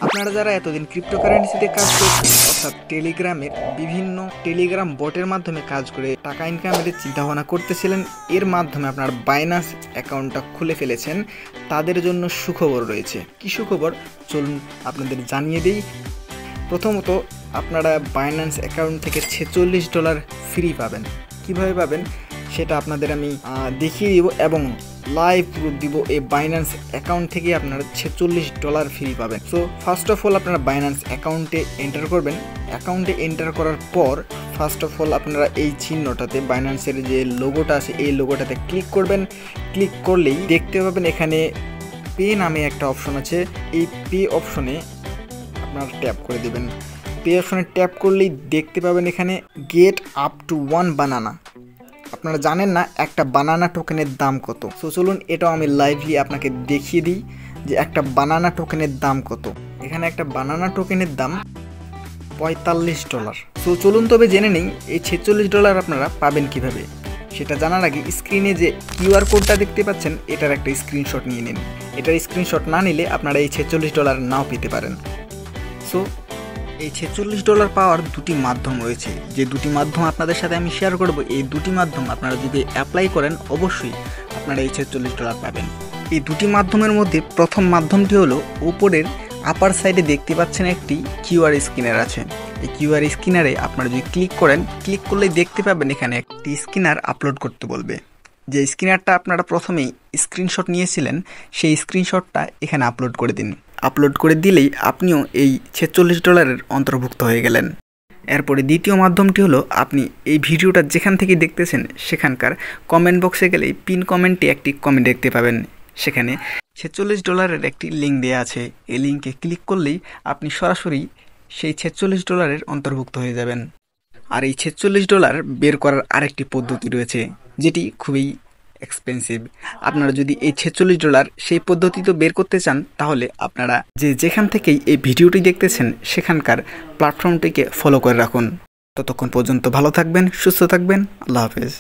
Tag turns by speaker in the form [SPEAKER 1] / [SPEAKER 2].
[SPEAKER 1] আপনারা যারা এতদিন ক্রিপ্টোকারেন্সিতে কাজ করছেন অর্থাৎ টেলিগ্রামের বিভিন্ন টেলিগ্রাম বটের মাধ্যমে কাজ করে টাকা ইনকামের চিন্তাভাবনা করতেছিলেন, এর মাধ্যমে আপনার বাইন্যান্স অ্যাকাউন্টটা খুলে ফেলেছেন, তাদের জন্য সুখবর রয়েছে। কি সুখবর চলুন আপনাদের জানিয়ে দিই। প্রথমত, আপনারা বাইন্যান্স অ্যাকাউন্ট থেকে $46 ফ্রি পাবেন। কিভাবে পাবেন সেটা আপনাদের আমি দেখিয়ে দিব এবং লাইভ প্রুফ দিব। এই বাইন্যান্স অ্যাকাউন্ট থেকে আপনারা $46 ফ্রি পাবেন। সো ফার্স্ট অফ অল আপনারা বাইন্যান্স অ্যাকাউন্টে এন্টার করবেন। অ্যাকাউন্টে এন্টার করার পর ফার্স্ট অফ অল আপনারা এই চিহ্নটাতে বাইন্যান্সের যে লোগোটা আছে এই লোগোটাতে ক্লিক করবেন। ক্লিক করলেই দেখতে পাবেন এখানে পে নামে একটা অপশন আছে। এই পে অপশনে আপনারা ট্যাপ করে দেবেন। পে অপশনে ট্যাপ করলেই দেখতে পাবেন এখানে গেট আপ টু 1 বানানা। আপনারা জানেন না একটা বানানা টোকেনের দাম কত। সো চলুন এটাও আমি লাইভলি আপনাকে দেখিয়ে দিই যে একটা বানানা টোকেনের দাম কত। এখানে একটা বানানা টোকেনের দাম $45। সো চলুন তবে জেনে নিই এই $46 আপনারা পাবেন কিভাবে। সেটা জানার আগে স্ক্রিনে যে কিউআর কোডটা দেখতে পাচ্ছেন এটার একটা স্ক্রিনশট নিয়ে নিন। এটার স্ক্রিনশট না নিলে আপনারা এই $46 নাও পেতে পারেন। সো এই $46 পাওয়ার দুটি মাধ্যম রয়েছে, যে দুটি মাধ্যম আপনাদের সাথে আমি শেয়ার করব। এই দুটি মাধ্যম আপনারা যদি অ্যাপ্লাই করেন অবশ্যই আপনারা এই $46 পাবেন। এই দুটি মাধ্যমের মধ্যে প্রথম মাধ্যমটি হলো উপরের আপার সাইডে দেখতে পাচ্ছেন একটি কিউআর স্ক্যানার আছে। এই কিউআর স্ক্যানারে আপনারা যদি ক্লিক করেন, ক্লিক করলেই দেখতে পাবেন এখানে একটি স্ক্যানার আপলোড করতে বলবে। যে স্ক্যানারটা আপনারা প্রথমেই স্ক্রিনশট নিয়েছিলেন সেই স্ক্রিনশটটা এখানে আপলোড করে দিন। আপলোড করে দিলেই আপনিও এই $46 অন্তর্ভুক্ত হয়ে গেলেন। এরপরে দ্বিতীয় মাধ্যমটি হলো আপনি এই ভিডিওটা যেখান থেকে দেখতেছেন সেখানকার কমেন্ট বক্সে গেলেই পিন কমেন্টে একটি কমেন্ট দেখতে পাবেন। সেখানে $46 একটি লিঙ্ক দেওয়া আছে। এই লিঙ্কে ক্লিক করলেই আপনি সরাসরি সেই $46 অন্তর্ভুক্ত হয়ে যাবেন। আর এই $46 বের করার আরেকটি পদ্ধতি রয়েছে যেটি খুবই এক্সপেন্সিভ। আপনারা যদি এই $46 সেই পদ্ধতিতে বের করতে চান তাহলে আপনারা যেখান থেকেই এই ভিডিওটি দেখতেছেন সেখানকার প্ল্যাটফর্মটিকে ফলো করে রাখুন। ততক্ষণ পর্যন্ত ভালো থাকবেন, সুস্থ থাকবেন। আল্লাহ হাফেজ।